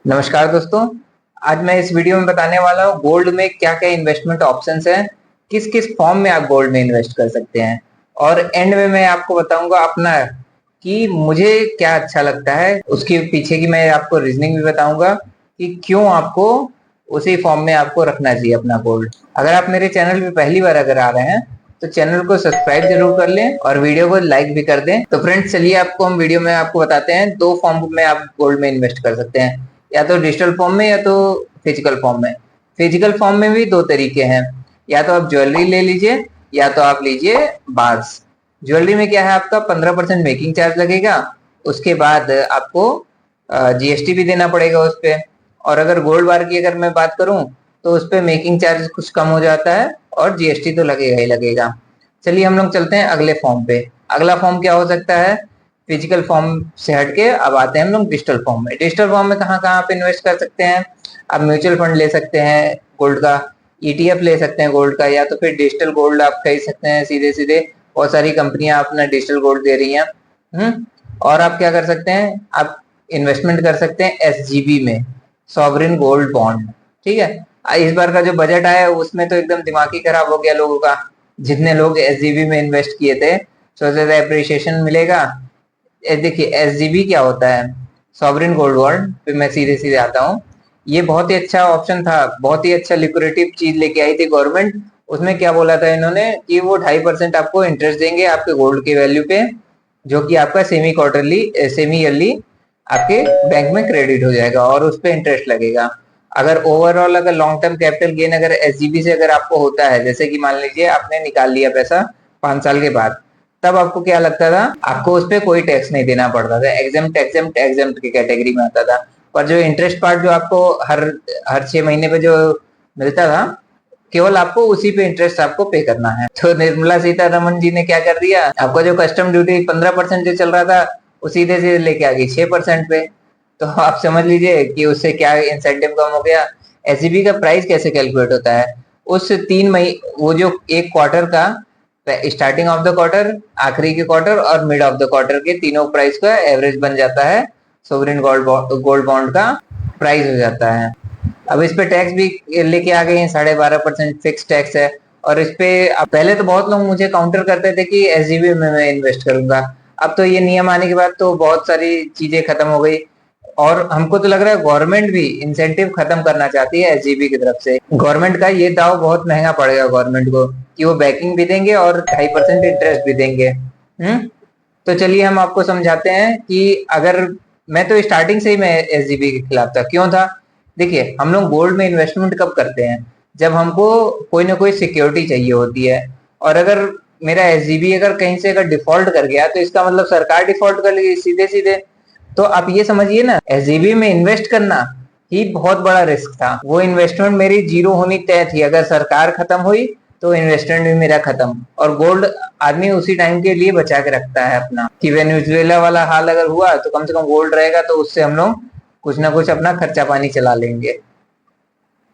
नमस्कार दोस्तों। आज मैं इस वीडियो में बताने वाला हूँ गोल्ड में क्या क्या इन्वेस्टमेंट ऑप्शंस हैं, किस किस फॉर्म में आप गोल्ड में इन्वेस्ट कर सकते हैं। और एंड में मैं आपको बताऊंगा अपना कि मुझे क्या अच्छा लगता है, उसके पीछे की मैं आपको रीजनिंग भी बताऊंगा कि क्यों आपको उसी फॉर्म में आपको रखना चाहिए अपना गोल्ड। अगर आप मेरे चैनल पे पहली बार अगर आ रहे हैं तो चैनल को सब्सक्राइब जरूर कर लें और वीडियो को लाइक भी कर दें। तो फ्रेंड्स चलिए आपको हम वीडियो में आपको बताते हैं दो फॉर्म में आप गोल्ड में इन्वेस्ट कर सकते हैं, या तो डिजिटल फॉर्म में या तो फिजिकल फॉर्म में। फिजिकल फॉर्म में भी दो तरीके हैं, या तो आप ज्वेलरी ले लीजिए या तो आप लीजिए बार्स। ज्वेलरी में क्या है, आपका 15% मेकिंग चार्ज लगेगा, उसके बाद आपको जीएसटी भी देना पड़ेगा उस पे। और अगर गोल्ड बार की अगर मैं बात करूं तो उस पे मेकिंग चार्ज कुछ कम हो जाता है और जीएसटी तो लगेगा ही लगेगा। चलिए हम लोग चलते हैं अगले फॉर्म पे। अगला फॉर्म क्या हो सकता है, फिजिकल फॉर्म से हटके अब आते हैं हम लोग डिजिटल फॉर्म में। डिजिटल फॉर्म में कहाँ कहाँ आप इन्वेस्ट कर सकते हैं, आप म्यूचुअल फंड ले सकते हैं गोल्ड का, ईटीएफ ले सकते हैं गोल्ड का, या तो फिर डिजिटल गोल्ड आप खरीद सकते हैं सीधे सीधे। बहुत सारी कंपनियां अपना डिजिटल गोल्ड दे रही हैं। और आप क्या कर सकते हैं, आप इन्वेस्टमेंट कर सकते हैं एसजीबी में, सॉवरिन गोल्ड बॉन्ड। ठीक है। इस बार का जो बजट आया है उसमें तो एकदम दिमाग ही खराब हो गया लोगों का। जितने लोग एसजीबी में इन्वेस्ट किए थे, सोचे थे अप्रिशिएशन मिलेगा। देखिए एसजीबी क्या होता है, सॉवरिन गोल्ड बॉन्ड पे मैं सीधे सीधे आता हूँ। ये बहुत ही अच्छा ऑप्शन था, बहुत ही अच्छा लिक्विडेटिव चीज लेके आई थी गवर्नमेंट। उसमें क्या बोला था इन्होंने कि वो 2.5% आपको इंटरेस्ट देंगे आपके गोल्ड के वैल्यू पे, जो कि आपका सेमी ईयरली आपके बैंक में क्रेडिट हो जाएगा और उस पर इंटरेस्ट लगेगा। अगर ओवरऑल अगर लॉन्ग टर्म कैपिटल गेन अगर एसजीबी से अगर आपको होता है, जैसे कि मान लीजिए आपने निकाल लिया पैसा 5 साल के बाद, तब आपको क्या लगता था, आपको उस पर कोई टैक्स नहीं देना पड़ता था, एग्जेम्प्ट की कैटेगरी में आता था। पर जो इंटरेस्ट पार्ट जो आपको हर हर 6 महीने पे जो मिलता था, केवल आपको उसी पे इंटरेस्ट आपको पे करना है। तो निर्मला सीतारमन जी ने क्या कर दिया, आपका जो कस्टम ड्यूटी 15% जो चल रहा था वो सीधे सीधे लेके आ गई 6% पे। तो आप समझ लीजिए कि उससे क्या इंसेंटिव कम हो गया। एसईबी का प्राइस कैसे कैलकुलेट होता है, उस 3 महीने वो जो एक क्वार्टर का, स्टार्टिंग ऑफ द क्वार्टर, आखिरी के क्वार्टर और मिड ऑफ द क्वार्टर के तीनों प्राइस का एवरेज बन जाता है, सोवरेन गोल्ड बॉन्ड का प्राइस हो जाता है। अब इस पे टैक्स भी लेके आ गए हैं, 12.5% फिक्स टैक्स है। और इस पे अब पहले तो बहुत लोग मुझे काउंटर करते थे कि एसजीबी में मैं इन्वेस्ट करूंगा। अब तो ये नियम आने के बाद तो बहुत सारी चीजें खत्म हो गई, और हमको तो लग रहा है गवर्नमेंट भी इंसेंटिव खत्म करना चाहती है एसजीबी की तरफ से। गवर्नमेंट का ये दाव बहुत महंगा पड़ेगा गवर्नमेंट को, कि वो बैकिंग भी देंगे और 2.5% इंटरेस्ट भी देंगे। तो चलिए हम आपको समझाते हैं कि अगर मैं तो स्टार्टिंग से ही मैं एसजीबी के खिलाफ था। क्यों था, देखिए हम लोग गोल्ड में इन्वेस्टमेंट कब करते हैं, जब हमको कोई ना कोई सिक्योरिटी चाहिए होती है। और अगर मेरा एसजीबी अगर कहीं से अगर डिफॉल्ट कर गया तो इसका मतलब सरकार डिफॉल्ट कर लेगी सीधे सीधे। तो आप ये समझिए ना, एसजीबी में इन्वेस्ट करना ही बहुत बड़ा रिस्क था। वो इन्वेस्टमेंट मेरी जीरो होनी तय थी, अगर सरकार खत्म हुई तो इन्वेस्टमेंट भी मेरा खत्म। और गोल्ड आदमी उसी टाइम के लिए बचा के रखता है अपना, कि वेनेजुएला वाला हाल अगर हुआ तो कम से कम गोल्ड रहेगा, तो उससे हम लोग कुछ ना कुछ अपना खर्चा पानी चला लेंगे।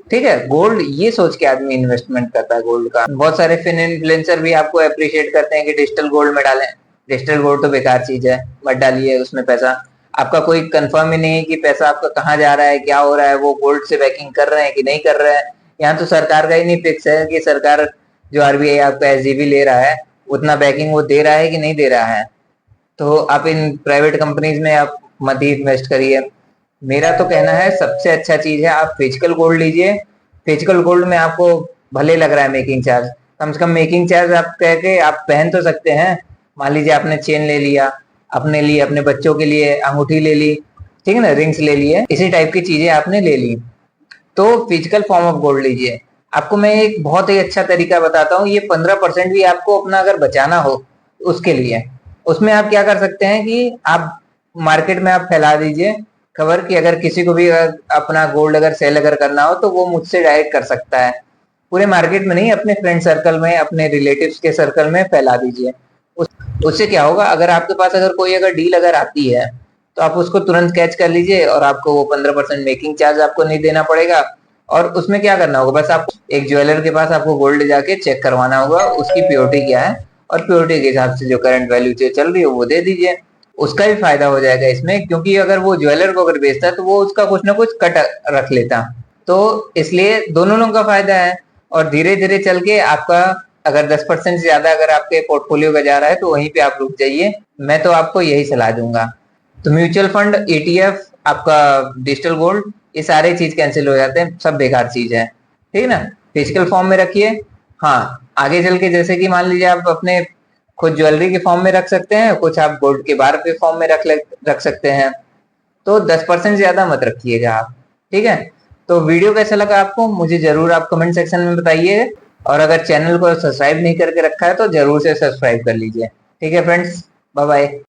ठीक है, गोल्ड ये सोच के आदमी इन्वेस्टमेंट करता है गोल्ड का। बहुत सारे फिन इन्फ्लुएंसर भी आपको अप्रिशिएट करते हैं कि डिजिटल गोल्ड में डालें। डिजिटल गोल्ड तो बेकार चीज है, मत डालिए उसमें पैसा। आपका कोई कंफर्म ही नहीं है कि पैसा आपका कहाँ जा रहा है, क्या हो रहा है, वो गोल्ड से बैकिंग कर रहे हैं कि नहीं कर रहे हैं। यहाँ तो सरकार का ही नहीं फिक्स है कि सरकार जो आरबीआई आपका एसजीबी ले रहा है उतना बैकिंग वो दे रहा है कि नहीं दे रहा है। तो आप इन प्राइवेट कंपनीज में आप मत ही इन्वेस्ट करिए। मेरा तो कहना है सबसे अच्छा चीज है आप फिजिकल गोल्ड लीजिए। फिजिकल गोल्ड में आपको भले लग रहा है मेकिंग चार्ज, कम से कम मेकिंग चार्ज आप कह के आप पहन तो सकते हैं। मान लीजिए आपने चेन ले लिया अपने लिए, अपने बच्चों के लिए अंगूठी ले ली, ठीक है ना, रिंग्स ले लिए, इसी टाइप की चीजें आपने ले ली, तो फिजिकल फॉर्म ऑफ गोल्ड लीजिए। आपको मैं एक बहुत ही अच्छा तरीका बताता हूँ, ये 15% भी आपको अपना अगर बचाना हो उसके लिए, उसमें आप क्या कर सकते हैं कि आप मार्केट में आप फैला दीजिए खबर कि अगर किसी को भी अपना गोल्ड अगर सेल अगर करना हो तो वो मुझसे डायरेक्ट कर सकता है। पूरे मार्केट में नहीं, अपने फ्रेंड सर्कल में, अपने रिलेटिव्स के सर्कल में फैला दीजिए। उससे क्या होगा, अगर आपके पास अगर कोई अगर डील अगर आती है तो आप उसको तुरंत कैच कर लीजिए और आपको वो 15% मेकिंग चार्ज आपको नहीं देना पड़ेगा। और उसमें क्या करना होगा, बस आप एक ज्वेलर के पास आपको गोल्ड जाके चेक करवाना होगा उसकी प्योरिटी क्या है, और प्योरिटी के हिसाब से जो करंट वैल्यू चल रही है वो दे दीजिए। उसका भी फायदा हो जाएगा इसमें, क्योंकि अगर वो ज्वेलर को अगर बेचता है तो वो उसका कुछ ना कुछ कट रख लेता। तो इसलिए दोनों लोगों का फायदा है। और धीरे धीरे चल के आपका अगर 10% से ज्यादा अगर आपके पोर्टफोलियो का जा रहा है तो वहीं पे आप रुक जाइए। मैं तो आपको यही सलाह दूंगा। तो म्यूचुअल फंड, ETF, आपका डिजिटल गोल्ड, ये सारे चीज कैंसिल हो जाते हैं, सब बेकार चीज है। ठीक है ना? फिजिकल फॉर्म में रखिए। हाँ, आगे चल के जैसे कि मान लीजिए आप अपने खुद ज्वेलरी के फॉर्म में रख सकते हैं, कुछ आप गोल्ड के बार के फॉर्म में रख सकते हैं। तो 10% ज्यादा मत रखिएगा आप। ठीक है? तो वीडियो कैसा लगा आपको मुझे जरूर आप कमेंट सेक्शन में बताइए। और अगर चैनल को सब्सक्राइब नहीं करके रखा है तो जरूर से सब्सक्राइब कर लीजिए। ठीक है फ्रेंड्स, बाय बाय।